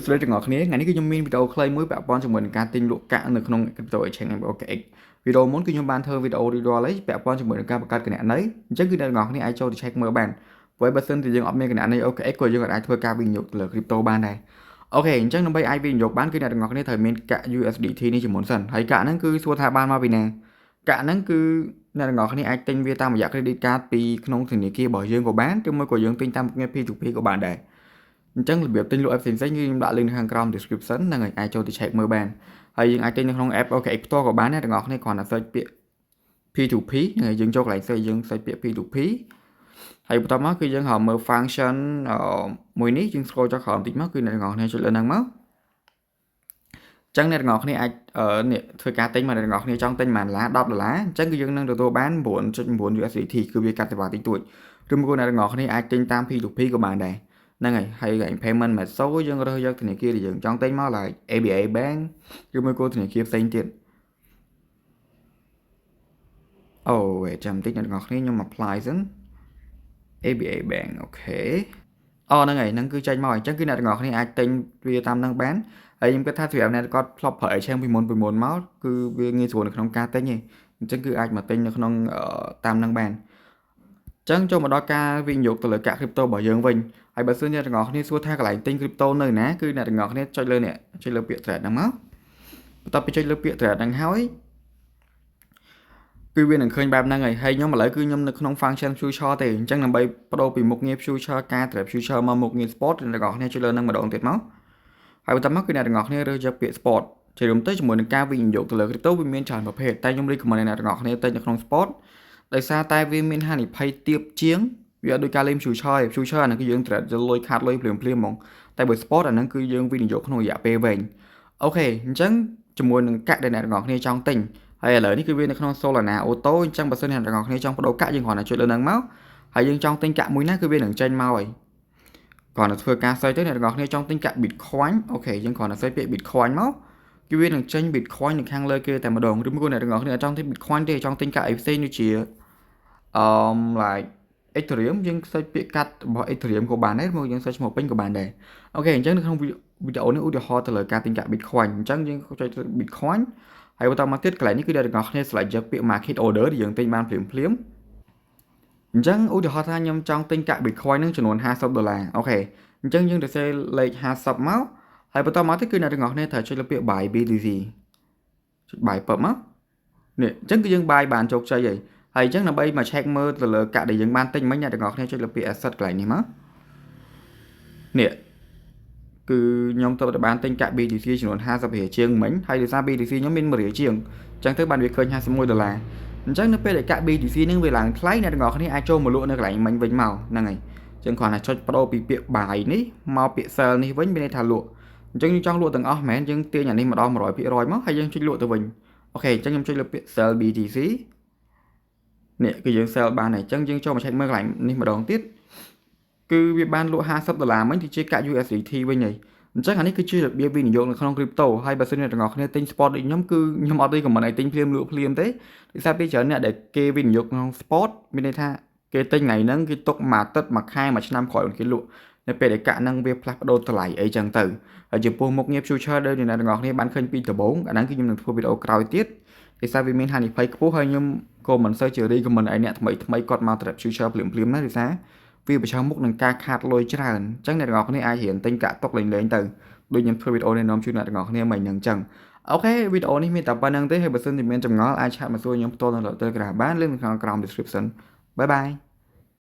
ស្រីទាំងអស់គ្នាថ្ងៃនេះគឺខ្ញុំមានវីដេអូខ្លីមួយពាក់ព័ន្ធជាមួយនឹងការទិញលក់កាក់នៅក្នុង crypto exchange OKX វីដេអូមុនគឺខ្ញុំបានធ្វើវីដេអូរៀបរាប់ហើយពាក់ព័ន្ធជាមួយនឹងការបង្កើតគណនីអញ្ចឹងគឺអ្នកទាំងអស់គ្នាអាចចូលទៅ check មើលបានព្រោះបើសិនជាយើងអត់មានគណនី OKX ក៏យើងអាចធ្វើការវិនិយោគលើ crypto បានដែរអូខេអញ្ចឹងដើម្បីអាចវិនិយោគបានគឺអ្នកទាំងអស់គ្នាត្រូវមានកាក់ USDT នេះជាមុនសិនហើយកាក់ហ្នឹងគឺសួរថាបានមកពីណាកាក់ហ្នឹងគឺអ្នកទាំងអស់គ្នាអាចទិញវាតាមរយៈ credit card ពីក្នុងធនាគាររបស់យើងក៏បានឬមួយក៏យើងទិញតាមមុខងារ P2P ក៏បានដែរអញ្ចឹងរបៀបទិញលក់ app ផ្សេងៗគឺខ្ញុំដាក់ link នៅខាងក្រោម description ហ្នឹងហើយអាចចូលទៅ check មើលបានហើយយើងអាចទិញនៅក្នុង app OKX ផ្ទាល់ក៏បានដែរទាំងអស់គ្នាគ្រាន់តែ search ពាក្យ P2P ហើយយើងចូលកន្លែង search យើង search ពាក្យ P2P ហើយបន្តមកគឺយើងហៅមើល function មួយនេះយើង scroll ចុះក្រោមបន្តិចមកគឺអ្នកទាំងអស់គ្នាចុចលើហ្នឹងមកចឹងអ្នកទាំងអស់គ្នាអាចនេះធ្វើការទិញមកអ្នកទាំងអស់គ្នាចង់ទិញប៉ុន្មានដុល្លារ$10អញ្ចឹងគឺយើងនឹងទទួលបាន 9.9 USDT គឺវាកាត់សេវាតិចតួចឬមួយអ្នកទាំងអស់គ្នាអាចទិញតាម P2P ក៏បានដែរហ្នឹងហើយ payment method យើងរើសយកធនាគារដែលយើងចង់ទិញមកឡើយ ABA Bank ឬមួយក៏ធនាគារផ្សេងទៀតអូចាំបន្តិចអ្នកទាំងអស់គ្នាខ្ញុំ apply សិន ABA Bank អូខេហ្នឹងហើយហ្នឹងគឺចេញមកអញ្ចឹងគឺអ្នកទាំងអស់គ្នាអាចទិញវាតាមហ្នឹងបានហើយខ្ញុំគិតថាសម្រាប់អ្នកគាត់ធ្លាប់ប្រើ exchange ពីមុនមកគឺវាងាយស្រួលនៅក្នុងការទិញឯងអញ្ចឹងគឺអាចមកទិញនៅក្នុងតាមហ្នឹងបានចឹងចូលមកដល់ការវិនិយោគទៅលើកាក់ crypto របស់យើងវិញហើយបើសិនអ្នកទាំងអស់គ្នាសួរថាកន្លែងទិញ crypto នៅណាគឺអ្នកទាំងអស់គ្នាចុចលើនេះចុចលើពាក្យ trade ហ្នឹងមកបន្ទាប់ពីចុចលើពាក្យ trade ហ្នឹងហើយគឺវានឹងឃើញបែបហ្នឹងហើយខ្ញុំឥឡូវគឺខ្ញុំនៅក្នុង function future ទេអញ្ចឹងដើម្បីបដូរពីមុខងារ future ការ trade future មកមុខងារ spot អ្នកទាំងអស់គ្នាចុចលើហ្នឹងម្ដងទៀតមកហើយបន្ទាប់មកគឺអ្នកទាំងអស់គ្នារើសយកពាក្យ spot ជារួមទៅជាមួយនឹងការវិនិយោគទៅលើ crypto វាមានច្រើនប្រភេទតែខ្ញុំ recommend អ្នកទាំងអស់គ្នាទិញនៅក្នុង spot ដោយសារតែវាមានហានិភ័យទាបជាងវាដូចការលេង future អាហ្នឹងគឺយើង trade លុយខាតលុយភ្លាមហ្មងតែបើ spot អាហ្នឹងគឺយើងវិនិយោគក្នុងរយៈពេលវែងអូខេអញ្ចឹងជាមួយនឹងកាក់ដែលអ្នកទាំងអស់គ្នាចង់ទិញហើយឥឡូវនេះគឺវានៅក្នុង Solana Auto អញ្ចឹងបើសិនអ្នកទាំងអស់គ្នាចង់បដូរកាក់យើងគ្រាន់តែចុចលើហ្នឹងមកហើយយើងចង់ទិញកាក់មួយណាគឺវានឹងចេញមកហើយគ្រាន់តែធ្វើការ search ទៅអ្នកទាំងអស់គ្នាចង់ទិញកាក់ Bitcoin អូខេយើងគ្រាន់តែ search ពាក្យ Bitcoin មកគឺវានឹងចេញ Bitcoin នៅខាងលើគេតែម្ដងឬមួយអ្នកទាំងអស់គ្នាចង់ទិញ Bitcoin ទេចង់ទិញកាក់អីផ្សេងដូចជាlike Ethereum យើង search ពាក្យកាត់របស់ Ethereum ក៏បានដែរមកយើង search ឈ្មោះពេញក៏បានដែរអូខេអញ្ចឹងនៅក្នុងវីដេអូនេះឧទាហរណ៍ទៅលើការទិញកាក់ Bitcoin អញ្ចឹងយើងចុច Bitcoin ហើយបន្តមកទៀតកន្លែងនេះគឺអ្នកទាំងអស់គ្នា select យកពាក្យ market order ដែលយើងទិញបានភ្លាមអញ្ចឹងឧទាហរណ៍ថាខ្ញុំចង់ទិញកាក់ Bitcoin នឹងចំនួន$50អូខេអញ្ចឹងយើងទៅសេលេខ50មកហើយបន្តមកទៀតគឺអ្នកទាំងអស់គ្នាត្រូវចុចលើពាក្យ buy BTC ចុច buy ពឹបមកនេះអញ្ចឹងគឺយើង buy បានជោគជ័យហើយអញ្ចឹងដើម្បីមក check មើលទៅលើកាក់ដែលយើងបានទិញមិញអ្នកទាំងអស់គ្នាចុចលើពាក្យ asset កន្លែងនេះមកនេះគឺខ្ញុំទៅបានទិញកាក់ BTC ចំនួន$50ជាងមិញហើយដោយសារ BTC ខ្ញុំមាន$100ជាងអញ្ចឹងទៅបានវាឃើញ$51អញ្ចឹងនៅពេលដែលកាក់ BTC នឹងវាឡើងថ្លៃអ្នកទាំងអស់គ្នាអាចចូលមកលក់នៅកន្លែងមិញវិញមកហ្នឹងហើយអញ្ចឹងគ្រាន់តែចុចបដូរពីពាក្យ buy នេះមកពាក្យ sell នេះវិញមានន័យថាលក់អញ្ចឹងយើងចង់លក់ទាំងអស់មែនយើងទាញអានេះម្ដង 100% មកហើយយើងចុចលក់ទៅវិញអូខេអញ្ចឹងខ្ញុំចុចលើពាក្យ sell BTC នេះគឺយើង sell បានហើយអញ្ចឹងយើងចូលមក check មើលកន្លែងនេះម្ដងទៀតគឺវាបានលក់$50មិញទៅជាកាក់ USDT វិញហើយអញ្ចឹងអានេះគឺជារបៀបវិនិយោគនៅក្នុង crypto ហើយបើសិនអ្នកទាំងអស់គ្នាទិញ spot ដូចខ្ញុំគឺខ្ញុំអត់ទេក៏មិនឲ្យទិញភ្លាមលក់ភ្លាមទេដោយសារពេលច្រើនអ្នកដែលគេវិនិយោគក្នុង spot មានន័យថាគេទិញថ្ងៃហ្នឹងគេទុកមួយអាទិត្យមួយខែមួយឆ្នាំក្រោយគេលក់នៅពេលដែលកាក់ហ្នឹងវាផ្លាស់ប្ដូរតម្លៃអីចឹងទៅហើយចំពោះមុខងារ future ដែលអ្នកទាំងអស់គ្នាបានឃើញពីដំបូងអាហ្នឹងគឺខ្ញុំនឹងធ្វើវីដេអូក្រោយទៀតដោយសារវាមានហានិភ័យខ្ពស់ហើយខ្ញុំក៏មិនសូវជា recommend ឲ្យអ្នកថ្មីគាត់មក trade future ភ្លាមណាដោយសារវាប្រឈមមុខនឹងការខាតលុយច្រើនអញ្ចឹងអ្នកទាំងអស់គ្នាអាចរៀនទិញកាក់ទុកលេងទៅដូចខ្ញុំធ្វើវីដេអូណែនាំជូនអ្នកទាំងអស់គ្នាមិញហ្នឹងអញ្ចឹងអូខេវីដេអូនេះមានតែប៉ុណ្្នឹងទេហើយបើសិនជាមានចម្ងល់អាចឆាតមកសួរខ្ញុំផ្ទាល់នៅលើ Telegram បានលេខនៅខាងក្រោម description បាយបាយ